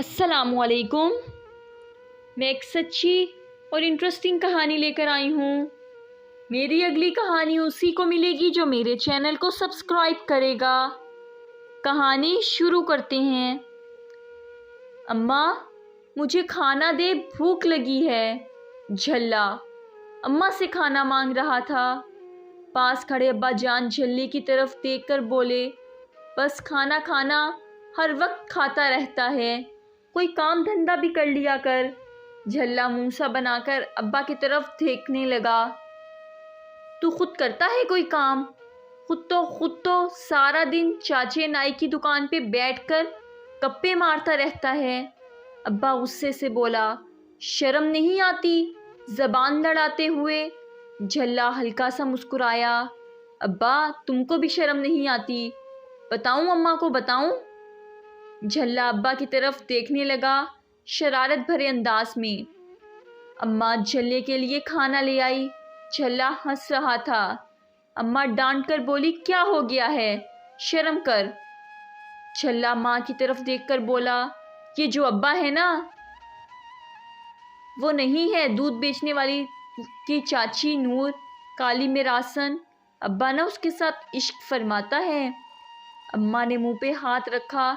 अस्सलाम वालेकुम। मैं एक सच्ची और इंटरेस्टिंग कहानी लेकर आई हूँ। मेरी अगली कहानी उसी को मिलेगी जो मेरे चैनल को सब्सक्राइब करेगा। कहानी शुरू करते हैं। अम्मा, मुझे खाना दे, भूख लगी है। झल्ला अम्मा से खाना मांग रहा था। पास खड़े अब्बा जान झल्ले की तरफ देखकर बोले, बस खाना खाना, हर वक्त खाता रहता है, कोई काम धंधा भी कर लिया कर। झल्ला मुंह सा बनाकर अब्बा की तरफ देखने लगा। तू खुद करता है कोई काम? खुद तो सारा दिन चाचे नाई की दुकान पे बैठकर गप्पे मारता रहता है। अब्बा गुस्से से बोला, शर्म नहीं आती जबान लड़ाते हुए? झल्ला हल्का सा मुस्कुराया, अब्बा तुमको भी शर्म नहीं आती? बताऊं अम्मा को, बताऊं? झल्ला अब्बा की तरफ देखने लगा शरारत भरे अंदाज में। अम्मा झल्ले के लिए खाना ले आई। झल्ला हंस रहा था। अम्मा डांट कर बोली, क्या हो गया है, शर्म कर। झल्ला माँ की तरफ देखकर बोला, ये जो अब्बा है ना, वो नहीं है दूध बेचने वाली की चाची नूर, काली में रासन। अब्बा ना उसके साथ इश्क फरमाता है। अम्मा ने मुंह पे हाथ रखा।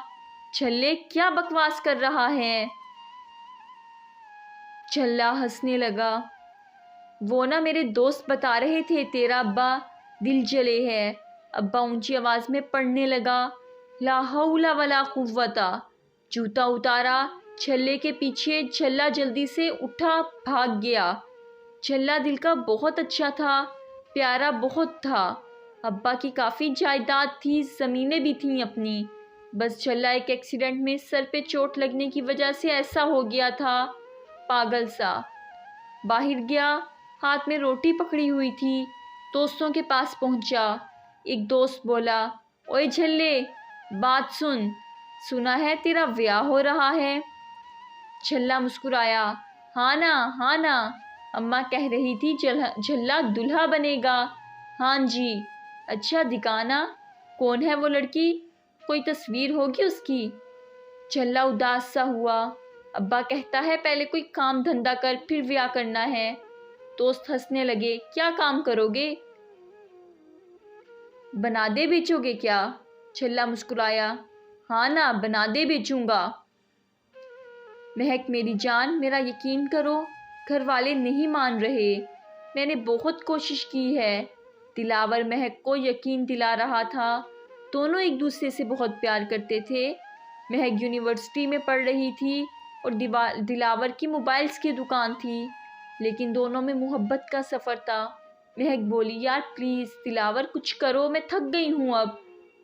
झल्ले क्या बकवास कर रहा है? झल्ला हंसने लगा। वो ना मेरे दोस्त बता रहे थे, तेरा अब्बा दिल जले है। अब्बा ऊंची आवाज में पढ़ने लगा, ला हौला वला कुव्वता। जूता उतारा, झल्ले के पीछे। झल्ला जल्दी से उठा, भाग गया। झल्ला दिल का बहुत अच्छा था, प्यारा बहुत था। अब्बा की काफ़ी जायदाद थी, ज़मीनें भी थीं अपनी। बस झल्ला एक एक्सीडेंट में सर पे चोट लगने की वजह से ऐसा हो गया था, पागल सा। बाहर गया, हाथ में रोटी पकड़ी हुई थी। दोस्तों के पास पहुंचा। एक दोस्त बोला, ओए झल्ले, बात सुन, सुना है तेरा ब्याह हो रहा है? झल्ला मुस्कुराया, हाँ ना, अम्मा कह रही थी झल्ला दूल्हा बनेगा। हाँ जी। अच्छा दिखाना, कौन है वो लड़की, कोई तस्वीर होगी उसकी? झल्ला उदास सा हुआ। अब्बा कहता है पहले कोई काम धंधा कर, फिर ब्याह करना है। दोस्त हंसने लगे, क्या काम करोगे? बना दे बेचोगे क्या? झल्ला मुस्कुराया, हाँ ना, बना दे बेचूंगा। महक मेरी जान, मेरा यकीन करो, घर वाले नहीं मान रहे। मैंने बहुत कोशिश की है। दिलावर महक को यकीन दिला रहा था। दोनों एक दूसरे से बहुत प्यार करते थे। महक यूनिवर्सिटी में पढ़ रही थी और दिलावर की मोबाइल्स की दुकान थी, लेकिन दोनों में मोहब्बत का सफ़र था। महक बोली, यार प्लीज़ दिलावर कुछ करो, मैं थक गई हूँ अब।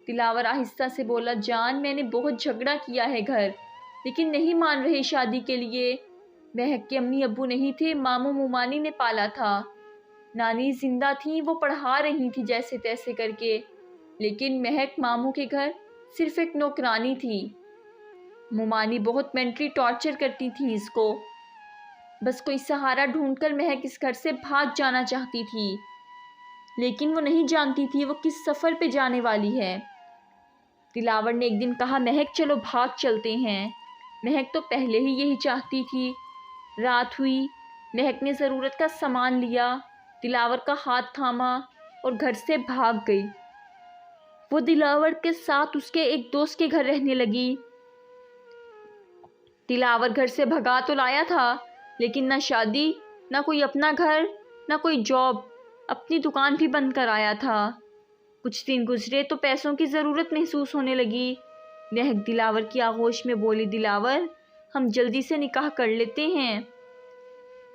दिलावर आहिस्ता से बोला, जान मैंने बहुत झगड़ा किया है घर, लेकिन नहीं मान रहे शादी के लिए। महक के अम्मी अब्बू नहीं थे, मामू मुमानी ने पाला था। नानी जिंदा थी, वो पढ़ा रही थी जैसे तैसे करके, लेकिन महक मामू के घर सिर्फ एक नौकरानी थी। मुमानी बहुत मेंटली टॉर्चर करती थी इसको। बस कोई सहारा ढूंढकर महक इस घर से भाग जाना चाहती थी, लेकिन वो नहीं जानती थी वो किस सफ़र पे जाने वाली है। दिलावर ने एक दिन कहा, महक चलो भाग चलते हैं। महक तो पहले ही यही चाहती थी। रात हुई, महक ने ज़रूरत का सामान लिया, दिलावर का हाथ थामा और घर से भाग गई। वो दिलावर के साथ उसके एक दोस्त के घर रहने लगी। दिलावर घर से भगा तो लाया था, लेकिन ना शादी, ना कोई अपना घर, ना कोई जॉब। अपनी दुकान भी बंद कर आया था। कुछ दिन गुजरे तो पैसों की ज़रूरत महसूस होने लगी। महक दिलावर की आगोश में बोली, दिलावर हम जल्दी से निकाह कर लेते हैं।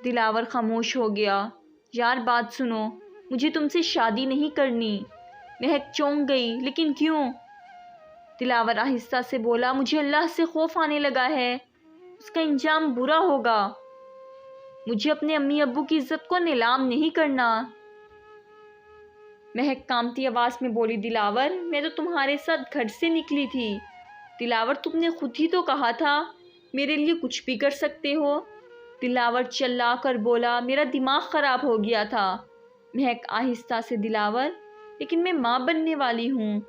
दिलावर खामोश हो गया। यार बात सुनो, मुझे तुमसे शादी नहीं करनी। महक चौंक गई, लेकिन क्यों? दिलावर आहिस्ता से बोला, मुझे अल्लाह से खौफ आने लगा है, उसका इंजाम बुरा होगा। मुझे अपने अम्मी अब्बू की इज्जत को नीलाम नहीं करना। महक कांपती आवाज़ में बोली, दिलावर मैं तो तुम्हारे साथ घर से निकली थी। दिलावर तुमने खुद ही तो कहा था मेरे लिए कुछ भी कर सकते हो। दिलावर चिल्ला कर बोला, मेरा दिमाग ख़राब हो गया था। महक आहिस्ता से, दिलावर लेकिन मैं माँ बनने वाली हूँ।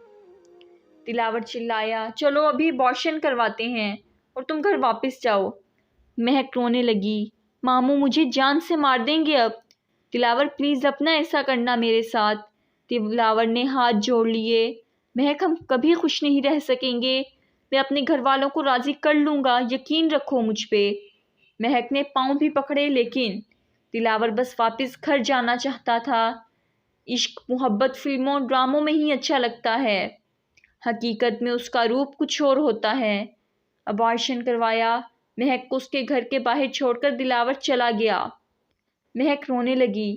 दिलावर चिल्लाया, चलो अभी अबॉर्शन करवाते हैं। اور تم گھر واپس جاؤ۔ مہک رونے لگی۔ ماموں مجھے جان سے مار دیں گے اب۔ دلاور پلیز اپنا ایسا کرنا میرے ساتھ۔ دلاور نے ہاتھ جوڑ لیے۔ مہک ہم کبھی خوش نہیں رہ سکیں گے۔ میں اپنے گھر والوں کو راضی کر لوں گا، یقین رکھو مجھ پہ۔ مہک نے پاؤں بھی پکڑے لیکن دلاور بس واپس گھر جانا چاہتا تھا۔ عشق محبت فلموں ڈراموں میں ہی اچھا لگتا ہے، حقیقت میں اس کا روپ کچھ اور ہوتا ہے۔ ابارشن کروایا۔ مہک کو اس کے گھر کے باہر چھوڑ کر دلاور چلا گیا۔ مہک رونے لگی۔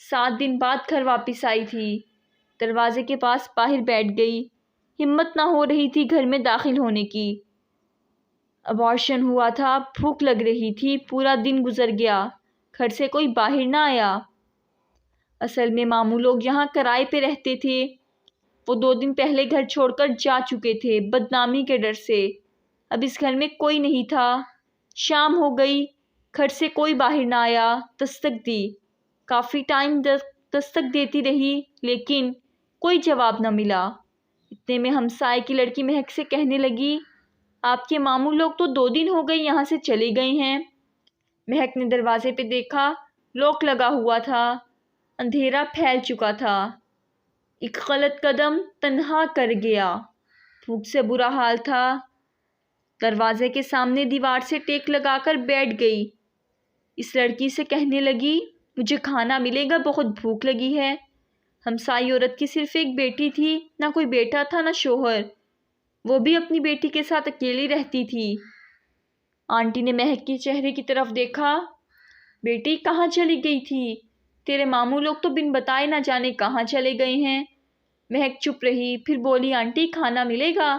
7 دن بعد گھر واپس آئی تھی۔ دروازے کے پاس باہر بیٹھ گئی۔ ہمت نہ ہو رہی تھی گھر میں داخل ہونے کی۔ ابارشن ہوا تھا، بھوک لگ رہی تھی، پورا دن گزر گیا، گھر سے کوئی باہر نہ آیا۔ اصل میں ماموں لوگ یہاں کرائے پہ رہتے تھے۔ وہ 2 دن پہلے گھر چھوڑ کر جا چکے تھے بدنامی کے ڈر سے۔ اب اس گھر میں کوئی نہیں تھا۔ شام ہو گئی، گھر سے کوئی باہر نہ آیا۔ دستک دی، کافی ٹائم دستک دیتی رہی لیکن کوئی جواب نہ ملا۔ اتنے میں ہمسائے کی لڑکی مہک سے کہنے لگی، آپ کے ماموں لوگ تو 2 دن ہو گئے یہاں سے چلے گئے ہیں۔ مہک نے دروازے پہ دیکھا، لاک لگا ہوا تھا، اندھیرا پھیل چکا تھا۔ ایک غلط قدم تنہا کر گیا۔ بھوک سے برا حال تھا۔ دروازے کے سامنے دیوار سے ٹیک لگا کر بیٹھ گئی۔ اس لڑکی سے کہنے لگی، مجھے کھانا ملے گا، بہت بھوک لگی ہے۔ ہمسائی عورت کی صرف ایک بیٹی تھی، نہ کوئی بیٹا تھا نہ شوہر، وہ بھی اپنی بیٹی کے ساتھ اکیلی رہتی تھی۔ آنٹی نے مہک کے چہرے کی طرف دیکھا۔ بیٹی کہاں چلی گئی تھی؟ تیرے ماموں لوگ تو بن بتائے نہ جانے کہاں چلے گئے ہیں۔ مہک چپ رہی، پھر بولی، آنٹی کھانا ملے گا؟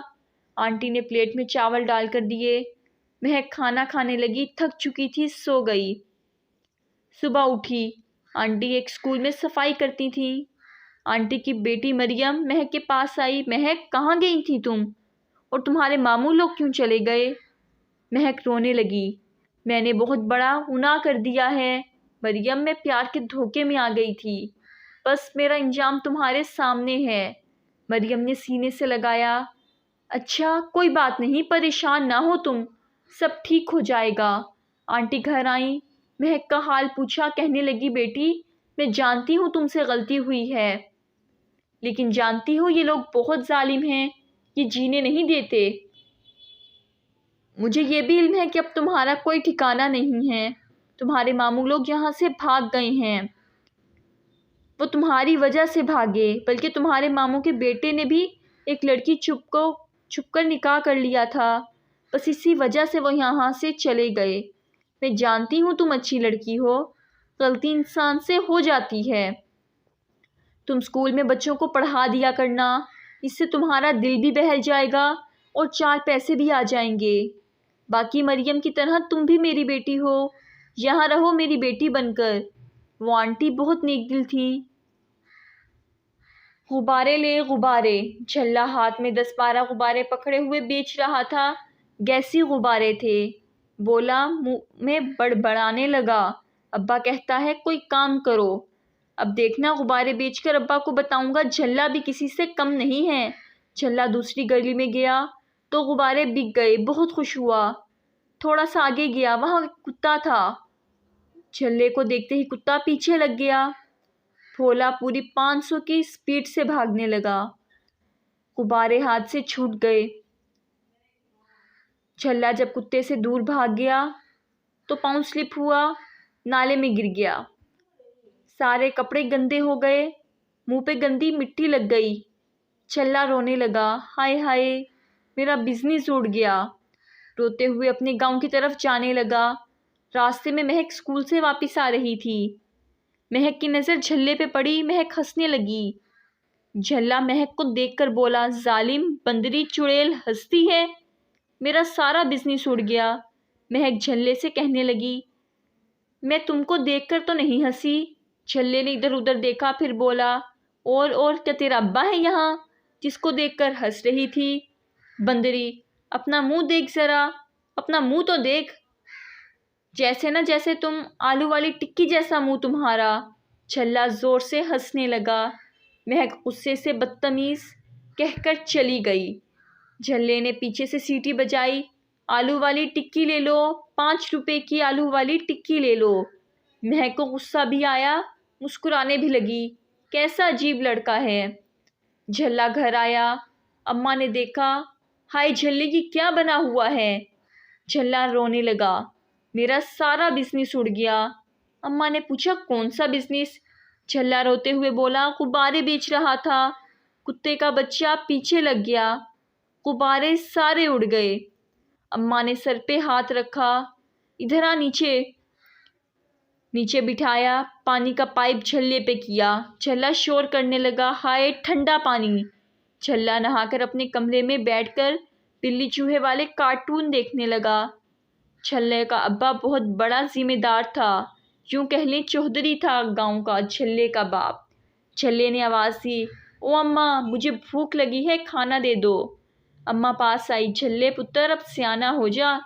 آنٹی نے پلیٹ میں چاول ڈال کر دیے۔ مہک کھانا کھانے لگی، تھک چکی تھی، سو گئی۔ صبح اٹھی، آنٹی ایک اسکول میں صفائی کرتی تھی۔ آنٹی کی بیٹی مریم مہک کے پاس آئی۔ مہک کہاں گئی تھی تم؟ اور تمہارے ماموں لوگ کیوں چلے گئے؟ مہک رونے لگی۔ میں نے بہت بڑا گناہ کر دیا ہے مریم، میں پیار کے دھوکے میں آ گئی تھی، بس میرا انجام تمہارے سامنے ہے۔ مریم نے سینے سے لگایا۔ اچھا کوئی بات نہیں، پریشان نہ ہو تم، سب ٹھیک ہو جائے گا۔ آنٹی گھر آئیں، مہک کا حال پوچھا، کہنے لگی، بیٹی میں جانتی ہوں تم سے غلطی ہوئی ہے، لیکن جانتی ہو یہ لوگ بہت ظالم ہیں، یہ جینے نہیں دیتے۔ مجھے یہ بھی علم ہے کہ اب تمہارا کوئی ٹھکانہ نہیں ہے، تمہارے ماموں لوگ یہاں سے بھاگ گئے ہیں۔ وہ تمہاری وجہ سے بھاگے، بلکہ تمہارے ماموں کے بیٹے نے بھی ایک لڑکی چھپ کر نکاح کر لیا تھا، بس اسی وجہ سے وہ یہاں سے چلے گئے۔ میں جانتی ہوں تم اچھی لڑکی ہو، غلطی انسان سے ہو جاتی ہے۔ تم اسکول میں بچوں کو پڑھا دیا کرنا، اس سے تمہارا دل بھی بہل جائے گا اور 4 پیسے بھی آ جائیں گے۔ باقی مریم کی طرح تم بھی میری بیٹی ہو، یہاں رہو میری بیٹی بن کر۔ وہ آنٹی بہت نیک دل تھی۔ غبارے لے غبارے، جھلا ہاتھ میں 10-12 غبارے پکڑے ہوئے بیچ رہا تھا، گیسی غبارے تھے۔ بولا، منہ میں بڑبڑانے لگا، ابا کہتا ہے کوئی کام کرو، اب دیکھنا غبارے بیچ کر ابا کو بتاؤں گا جھلا بھی کسی سے کم نہیں ہے۔ جھلا دوسری گلی میں گیا تو غبارے بک گئے، بہت خوش ہوا۔ تھوڑا سا آگے گیا، وہاں کتا تھا، جھلے کو دیکھتے ہی کتا پیچھے لگ گیا۔ بھولا پوری 500 کی سپیڈ سے بھاگنے لگا، غبارے ہاتھ سے چھوٹ گئے۔ جھلا جب کتے سے دور بھاگ گیا تو پاؤں سلپ ہوا، نالے میں گر گیا، سارے کپڑے گندے ہو گئے، منہ پہ گندی مٹی لگ گئی۔ جھلا رونے لگا، ہائے ہائے میرا بزنس اڑ گیا۔ روتے ہوئے اپنے گاؤں کی طرف جانے لگا۔ راستے میں مہک اسکول سے واپس آ رہی تھی۔ مہک کی نظر جھلے پہ پڑی، مہک ہنسنے لگی۔ جھلا مہک کو دیکھ کر بولا، ظالم بندری چڑیل ہنستی ہے، میرا سارا بزنس اڑ گیا۔ مہک جھلے سے کہنے لگی، میں تم کو دیکھ کر تو نہیں ہنسی۔ جھلے نے ادھر ادھر دیکھا، پھر بولا، اور کیا تیرا ابا ہے یہاں جس کو دیکھ کر ہنس رہی تھی؟ بندری اپنا منہ دیکھ ذرا، اپنا منہ تو دیکھ، جیسے نہ جیسے تم آلو والی ٹکی جیسا منہ تمہارا۔ جھلا زور سے ہنسنے لگا۔ مہک غصے سے بدتمیز کہہ کر چلی گئی۔ جھلے نے پیچھے سے سیٹی بجائی، आलू वाली टिक्की ले लो, 5 रुपए की आलू वाली टिक्की ले लो। महक को गुस्सा भी आया, मुस्कुराने भी लगी। कैसा अजीब लड़का है। झल्ला घर आया। अम्मा ने देखा, हाय झल्ले की क्या बना हुआ है। झल्ला रोने लगा, मेरा सारा बिजनेस उड़ गया। अम्मा ने पूछा, कौन सा बिजनेस? झल्ला रोते हुए बोला, गुब्बारे बेच रहा था, कुत्ते का बच्चा पीछे लग गया, गुब्बारे सारे उड़ गए। अम्मा ने सर पे हाथ रखा, इधर आ नीचे। नीचे बिठाया, पानी का पाइप झल्ले पे किया। झल्ला शोर करने लगा, हाय ठंडा पानी। झल्ला नहाकर अपने कमरे में बैठकर बिल्ली चूहे वाले कार्टून देखने लगा। झल्ले का अब्बा बहुत बड़ा जिम्मेदार था, यूं कह लें चौधरी था गांव का, झल्ले का बाप। झल्ले ने आवाज़ दी, ओ अम्मा मुझे भूख लगी है, खाना दे दो। अम्मा पास आई, झल्ले पुत्र अब सियाना हो जा,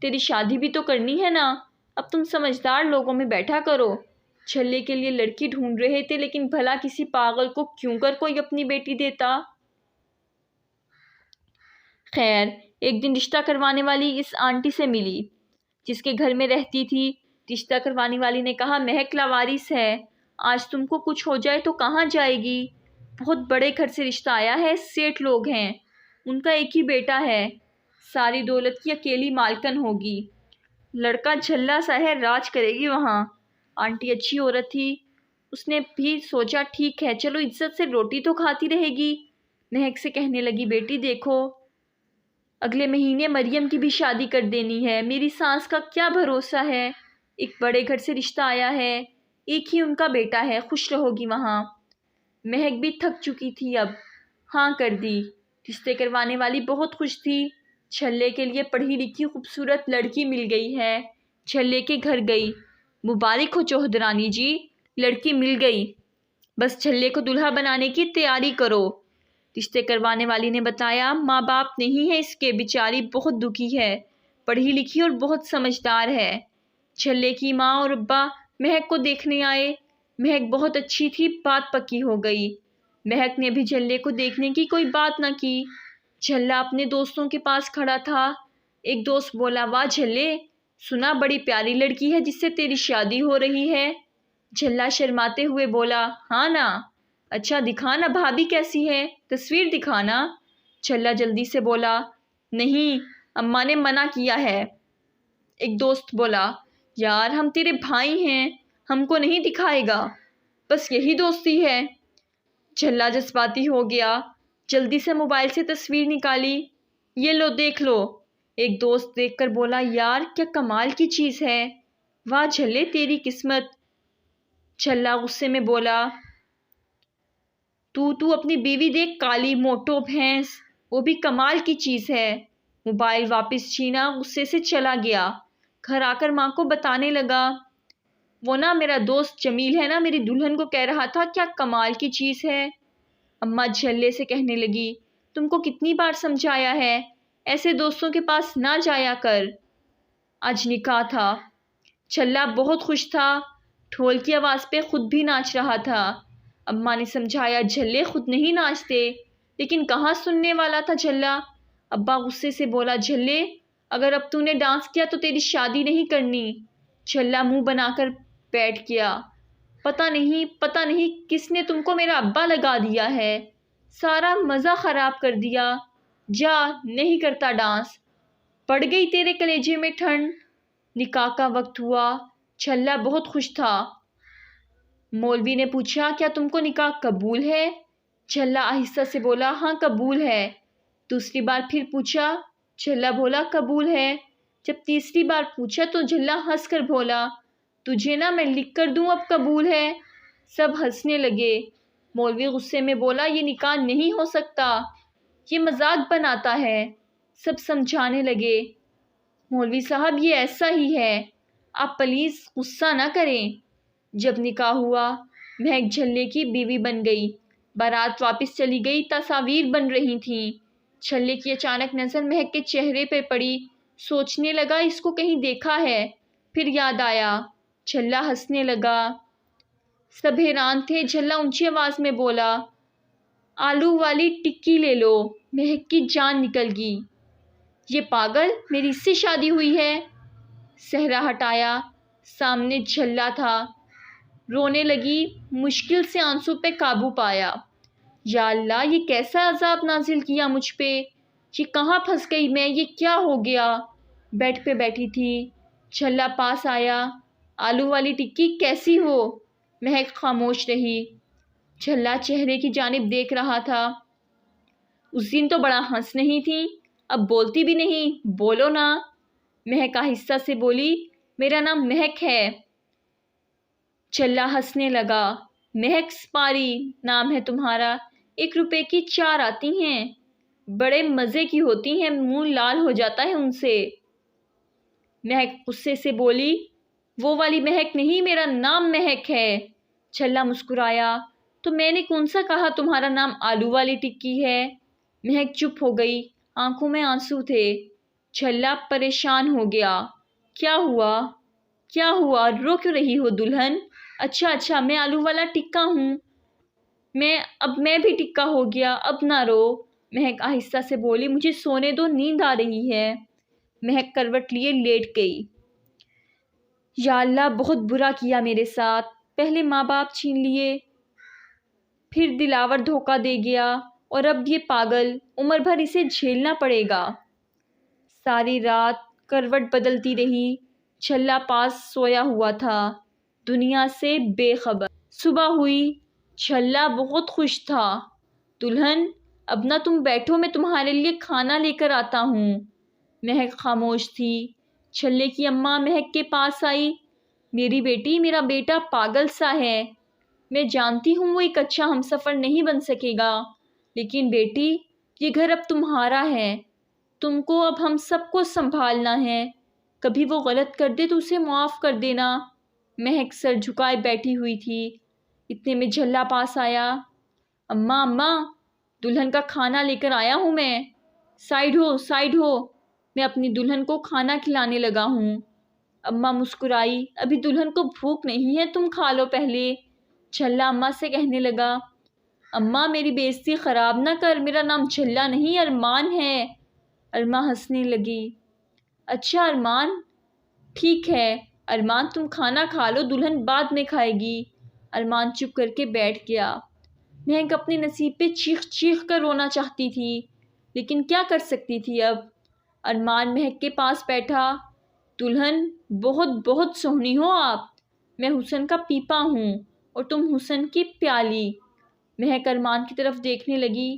तेरी शादी भी तो करनी है ना, अब तुम समझदार लोगों में बैठा करो। झल्ले के लिए लड़की ढूंढ रहे थे, लेकिन भला किसी पागल को क्यों कर कोई अपनी बेटी देता। खैर एक दिन रिश्ता करवाने वाली इस आंटी से मिली जिसके घर में रहती थी। रिश्ता करवाने वाली ने कहा, महक लावारिस है, आज तुमको कुछ हो जाए तो कहाँ जाएगी। बहुत बड़े घर से रिश्ता आया है, सेठ लोग हैं, उनका एक ही बेटा है, सारी दौलत की अकेली मालकन होगी, लड़का झल्ला सा है, राज करेगी वहाँ। आंटी अच्छी औरत थी, उसने भी सोचा ठीक है चलो इज्जत से रोटी तो खाती रहेगी। महक से कहने लगी, बेटी देखो अगले महीने मरियम की भी शादी कर देनी है, मेरी सास का क्या भरोसा है, एक बड़े घर से रिश्ता आया है, एक ही उनका बेटा है, खुश रहोगी वहाँ। महक भी थक चुकी थी, अब हाँ कर दी। रिश्ते करवाने वाली बहुत खुश थी, झल्ले के लिए पढ़ी लिखी खूबसूरत लड़की मिल गई है। झल्ले के घर गई, मुबारक हो चौधरानी जी, लड़की मिल गई, बस झल्ले को दूल्हा बनाने की तैयारी करो। रिश्ते करवाने वाली ने बताया, माँ बाप नहीं है इसके, बेचारी बहुत दुखी है, पढ़ी लिखी और बहुत समझदार है। झल्ले की माँ और अब्बा महक को देखने आए। महक बहुत अच्छी थी, बात पक्की हो गई। महक ने भी झल्ले को देखने की कोई बात न की। झल्ला अपने दोस्तों के पास खड़ा था। एक दोस्त बोला, वाह झल्ले, सुना बड़ी प्यारी लड़की है जिससे तेरी शादी हो रही है। झल्ला शर्माते हुए बोला, हाँ ना, अच्छा दिखाना भाभी कैसी है, तस्वीर दिखाना। झल्ला जल्दी से बोला, नहीं अम्मा ने मना किया है। एक दोस्त बोला, यार हम तेरे भाई हैं, हमको नहीं दिखाएगा, बस यही दोस्ती है। झल्ला जज्बाती हो गया, जल्दी से मोबाइल से तस्वीर निकाली, ये लो देख लो। एक दोस्त देखकर बोला, यार क्या कमाल की चीज़ है, वाह झल्ले तेरी किस्मत। झल्ला गुस्से में बोला, तू अपनी बीवी देख, काली मोटो भैंस, वो भी कमाल की चीज़ है। मोबाइल वापस छीना, गुस्से से चला गया। घर आकर माँ को बताने लगा, वो ना मेरा दोस्त जमील है ना, मेरी दुल्हन को कह रहा था क्या कमाल की चीज़ है। अम्मा झल्ले से कहने लगी, तुमको कितनी बार समझाया है, ऐसे दोस्तों के पास ना जाया कर। आज निकाह था। झल्ला बहुत खुश था, ढोल की आवाज़ पे खुद भी नाच रहा था। अम्मा ने समझाया, झल्ले खुद नहीं नाचते, लेकिन कहाँ सुनने वाला था झल्ला। अब्बा गुस्से से बोला, झल्ले अगर अब तूने डांस किया तो तेरी शादी नहीं करनी। झल्ला मुंह बनाकर बैठ गया। पता नहीं किसने तुमको मेरा अब्बा लगा दिया है, सारा मज़ा ख़राब कर दिया, जा नहीं करता डांस, पड़ गई तेरे कलेजे में ठंड। निकाह का वक्त हुआ। झल्ला बहुत खुश था। मौलवी ने पूछा, क्या तुमको निकाह कबूल है? झल्ला आहिस्ता से बोला, हाँ कबूल है। दूसरी बार फिर पूछा, झल्ला बोला कबूल है। जब तीसरी बार पूछा तो झल्ला हंसकर बोला, तुझे ना मैं लिख कर दूं, अब कबूल है। सब हंसने लगे। मौलवी गुस्से में बोला, ये निकाह नहीं हो सकता, ये मजाक बनाता है। सब समझाने लगे, मौलवी साहब ये ऐसा ही है, आप प्लीज़ गुस्सा ना करें। जब निकाह हुआ, महक झल्ले की बीवी बन गई। बारात वापस चली गई, तस्वीर बन रही थी। झल्ले की अचानक नज़र महक के चेहरे पर पड़ी। सोचने लगा, इसको कहीं देखा है। फिर याद आया। झल्ला हंसने लगा। सब हैरान थे। झल्ला ऊंची आवाज़ में बोला, आलू वाली टिक्की ले लो। महक की जान निकल गई। یہ پاگل میری اس سے شادی ہوئی ہے۔ صحرا ہٹایا، سامنے جھلا تھا۔ رونے لگی، مشکل سے آنسو پہ قابو پایا۔ یا اللہ، یہ کیسا عذاب نازل کیا مجھ پہ، یہ کہاں پھنس گئی میں، یہ کیا ہو گیا؟ بیڈ پہ بیٹھی تھی، جھلا پاس آیا۔ آلو والی ٹکی کیسی ہو؟ مہک خاموش رہی۔ جھلا چہرے کی جانب دیکھ رہا تھا۔ اس دن تو بڑا ہنس نہیں تھی، اب بولتی بھی نہیں، بولو نا۔ مہک آہستہ سے بولی، میرا نام مہک ہے۔ جھلا ہنسنے لگا۔ مہک سپاری نام ہے تمہارا، 1 روپے کی 4 آتی ہیں، بڑے مزے کی ہوتی ہیں، منہ لال ہو جاتا ہے ان سے۔ مہک غصے سے بولی، وہ والی مہک نہیں، میرا نام مہک ہے۔ جھلا مسکرایا، تو میں نے کون سا کہا تمہارا نام آلو والی ٹکی ہے؟ مہک چپ ہو گئی، آنکھوں میں آنسو تھے۔ جھلا پریشان ہو گیا، کیا ہوا؟ کیا ہوا؟ رو کیوں رہی ہو دلہن؟ اچھا میں آلو والا ٹکا ہوں، اب میں بھی ٹکا ہو گیا، اب نہ رو۔ مہک آہستہ سے بولی، مجھے سونے دو، نیند آ رہی ہے۔ مہک کروٹ لیے لیٹ گئی۔ یا اللہ، بہت برا کیا میرے ساتھ، پہلے ماں باپ چھین لیے، پھر دلاور دھوکہ دے گیا، اور اب یہ پاگل، عمر بھر اسے جھیلنا پڑے گا۔ ساری رات کروٹ بدلتی رہی۔ جھلا پاس سویا ہوا تھا، دنیا سے بے خبر۔ صبح ہوئی، جھلا بہت خوش تھا۔ دلہن، اب نہ تم بیٹھو، میں تمہارے لیے کھانا لے کر آتا ہوں۔ مہک خاموش تھی۔ جھلے کی اماں مہک کے پاس آئی، میری بیٹی، میرا بیٹا پاگل سا ہے، میں جانتی ہوں وہ ایک اچھا ہمسفر نہیں بن سکے گا، لیکن بیٹی، یہ گھر اب تمہارا ہے، تم کو اب ہم سب کو سنبھالنا ہے، کبھی وہ غلط کر دے تو اسے معاف کر دینا۔ مہک سر جھکائے بیٹھی ہوئی تھی، اتنے میں جھلا پاس آیا۔ اماں، دلہن کا کھانا لے کر آیا ہوں میں، سائڈ ہو، میں اپنی دلہن کو کھانا کھلانے لگا ہوں۔ اماں مسکرائی، ابھی دلہن کو بھوک نہیں ہے، تم کھا لو پہلے۔ جھلا اماں سے کہنے لگا، اماں میری بے عزتی خراب نہ کر، میرا نام جھلا نہیں ارمان ہے۔ ارمان ہنسنے لگی، اچھا ارمان، ٹھیک ہے ارمان، تم کھانا کھا لو، دلہن بعد میں کھائے گی۔ ارمان چپ کر کے بیٹھ گیا۔ مہک اپنے نصیب پہ چیخ کر رونا چاہتی تھی، لیکن کیا کر سکتی تھی اب؟ ارمان مہک کے پاس بیٹھا، دلہن بہت سہنی ہو آپ، میں حسن کا پیپا ہوں اور تم حسن کی پیالی۔ مہک ارمان کی طرف دیکھنے لگی،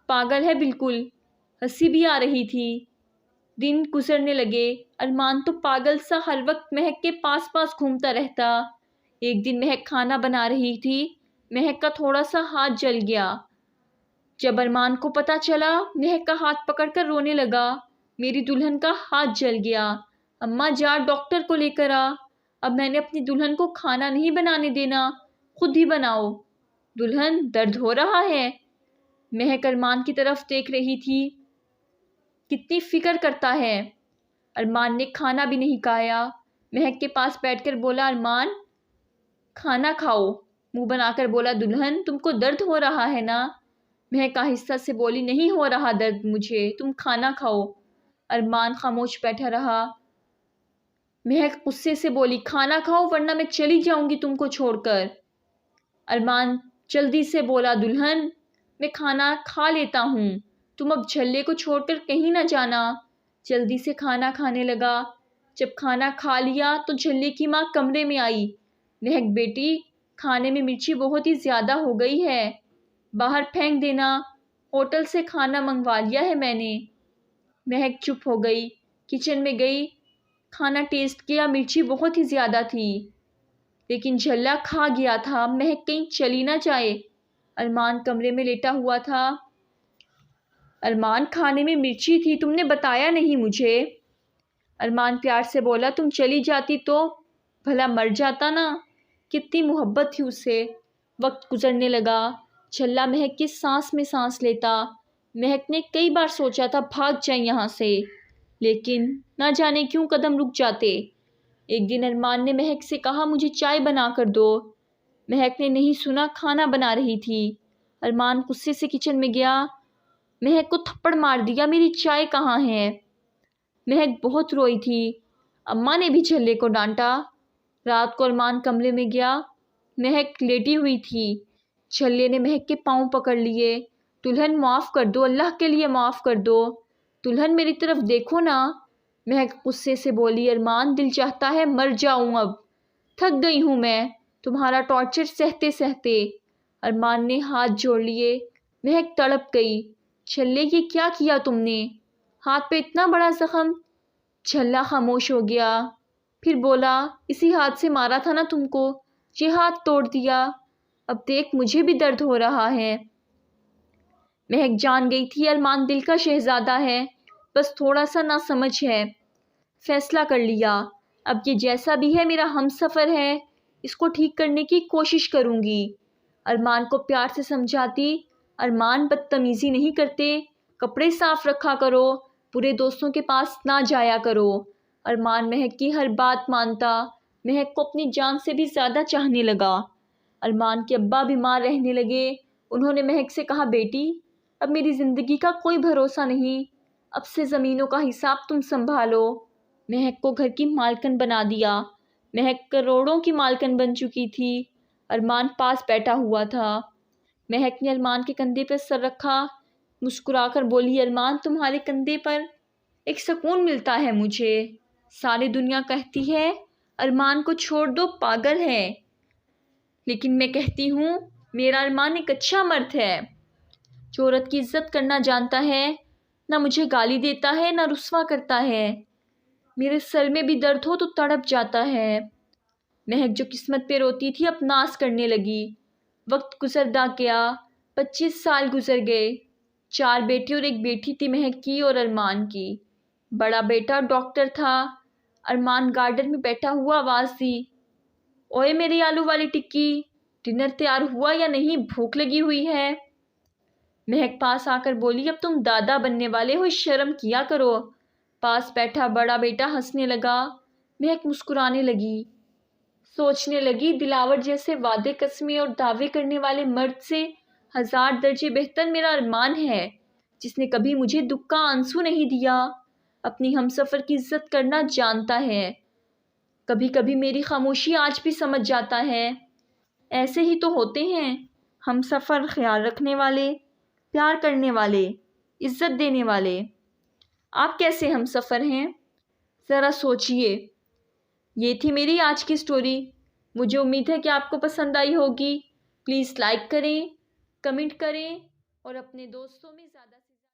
پاگل ہے بالکل، ہنسی بھی آ رہی تھی۔ دن گزرنے لگے، ارمان تو پاگل سا ہر وقت مہک کے پاس گھومتا رہتا۔ ایک دن مہک کھانا بنا رہی تھی، مہک کا تھوڑا سا ہاتھ جل گیا۔ جب ارمان کو پتا چلا، مہک کا ہاتھ پکڑ کر رونے لگا، میری دلہن کا ہاتھ جل گیا، اماں جا ڈاکٹر کو لے کر آ، اب میں نے اپنی دلہن کو کھانا نہیں بنانے دینا، خود ہی بناؤ۔ دلہن، درد ہو رہا ہے؟ مہک ارمان کی طرف دیکھ رہی تھی، کتنی فکر کرتا ہے۔ ارمان نے کھانا بھی نہیں کھایا، مہک کے پاس بیٹھ کر بولا، ارمان کھانا کھاؤ۔ منہ بنا کر بولا، دلہن تم کو درد ہو رہا ہے نا؟ مہک آہستہ سے بولی، نہیں ہو رہا درد مجھے، تم کھانا کھاؤ۔ ارمان خاموش بیٹھا رہا۔ مہک غصے سے بولی، کھانا کھاؤ ورنہ میں چلی جاؤں گی تم کو چھوڑ کر۔ ارمان جلدی سے بولا، دلہن میں کھانا کھا لیتا ہوں، تم اب جھلے کو چھوڑ کر کہیں نہ جانا۔ جلدی سے کھانا کھانے لگا۔ جب کھانا کھا لیا تو جھلے کی ماں کمرے میں آئی، مہک بیٹی، کھانے میں مرچی بہت ہی زیادہ ہو گئی ہے، باہر پھینک دینا، ہوٹل سے کھانا منگوا لیا ہے میں نے۔ مہک چپ ہو گئی، کچن میں گئی، کھانا ٹیسٹ کیا، مرچی بہت ہی زیادہ تھی، لیکن جھلا کھا گیا تھا، مہک کہیں چلی نہ جائے۔ ارمان کمرے میں لیٹا ہوا تھا۔ ارمان کھانے میں مرچی تھی، تم نے بتایا نہیں مجھے۔ ارمان پیار سے بولا، تم چلی جاتی تو بھلا مر جاتا نا، کتنی محبت تھی اسے۔ وقت گزرنے لگا، جھلا مہک کی سانس میں سانس لیتا۔ مہک نے کئی بار سوچا تھا بھاگ جائیں یہاں سے، لیکن نہ جانے کیوں قدم رک جاتے۔ ایک دن ارمان نے مہک سے کہا، مجھے چائے بنا کر دو۔ مہک نے نہیں سنا، کھانا بنا رہی تھی۔ ارمان غصے سے کچن میں گیا، مہک کو تھپڑ مار دیا، میری چائے کہاں ہے؟ महक बहुत रोई थी। अम्मा ने भी छल्ले को डांटा। रात को अरमान कमरे में गया। महक लेटी हुई थी। छल्ले ने महक के पाँव पकड़ लिए। दुल्हन माफ़ कर दो, अल्लाह के लिए माफ़ कर दो। दुल्हन मेरी तरफ देखो ना। महक गुस्से से बोली, अरमान दिल चाहता है मर जाऊं अब। थक गई हूँ मैं तुम्हारा टॉर्चर सहते सहते। अरमान ने हाथ जोड़ लिए। महक तड़प गई। छल्ले ये क्या किया तुमने? हाथ पे इतना बड़ा जख्म। छल्ला खामोश हो गया। फिर बोला, इसी हाथ से मारा था ना तुमको, ये हाथ तोड़ दिया। अब देख मुझे भी दर्द हो रहा है। महक जान गई थी अरमान दिल का शहजादा है, बस थोड़ा सा ना समझ है। फैसला कर लिया, अब ये जैसा भी है मेरा हमसफ़र है, इसको ठीक करने की कोशिश करूँगी। अरमान को प्यार से समझाती, अरमान बदतमीज़ी नहीं करते, कपड़े साफ रखा करो, बुरे दोस्तों के पास ना जाया करो। अरमान महक की हर बात मानता, महक को अपनी जान से भी ज़्यादा चाहने लगा। अरमान के अब्बा बीमार रहने लगे। उन्होंने महक से कहा, बेटी अब मेरी ज़िंदगी का कोई भरोसा नहीं, अब से ज़मीनों का हिसाब तुम संभालो। महक को घर की मालकिन बना दिया। महक करोड़ों की मालकिन बन चुकी थी। अरमान पास बैठा हुआ था। महक ने अरमान के कंधे पर सर रखा, मुस्कुराकर बोली, अरमान तुम्हारे कंधे पर एक सुकून मिलता है मुझे। सारी दुनिया कहती है अरमान को छोड़ दो, पागल है, लेकिन मैं कहती हूँ मेरा अरमान एक अच्छा मर्द है जो औरत की इज्जत करना जानता है, ना मुझे गाली देता है ना रुस्वा करता है। मेरे सर में भी दर्द हो तो तड़प जाता है। महक जो किस्मत पे रोती थी अब नाज करने लगी। वक्त गुजरता गया। 25 साल गुजर गए। 4 बेटे और एक बेटी थी महक की और अरमान की। बड़ा बेटा डॉक्टर था। अरमान गार्डन में बैठा हुआ आवाज़ दी, ओए मेरी आलू वाली टिक्की, डिनर तैयार हुआ या नहीं, भूख लगी हुई है। महक पास आकर बोली, अब तुम दादा बनने वाले हो, शर्म किया करो। पास बैठा बड़ा बेटा हंसने लगा। महक मुस्कुराने लगी। सोचने लगी, दिलावर जैसे वादे कसमें और दावे करने वाले मर्द से 1000 दर्जे बेहतर मेरा अरमान है, जिसने कभी मुझे दुख का आंसू नहीं दिया, अपनी हमसफ़र की इज्जत करना जानता है। कभी कभी मेरी खामोशी आज भी समझ जाता है। ऐसे ही तो होते हैं हमसफ़र, ख्याल रखने वाले, प्यार करने वाले, इज्जत देने वाले। आप कैसे हमसफ़र हैं, ज़रा सोचिए। ये थी मेरी आज की स्टोरी। मुझे उम्मीद है कि आपको पसंद आई होगी। प्लीज़ लाइक करें, कमेंट करें और अपने दोस्तों में ज़्यादा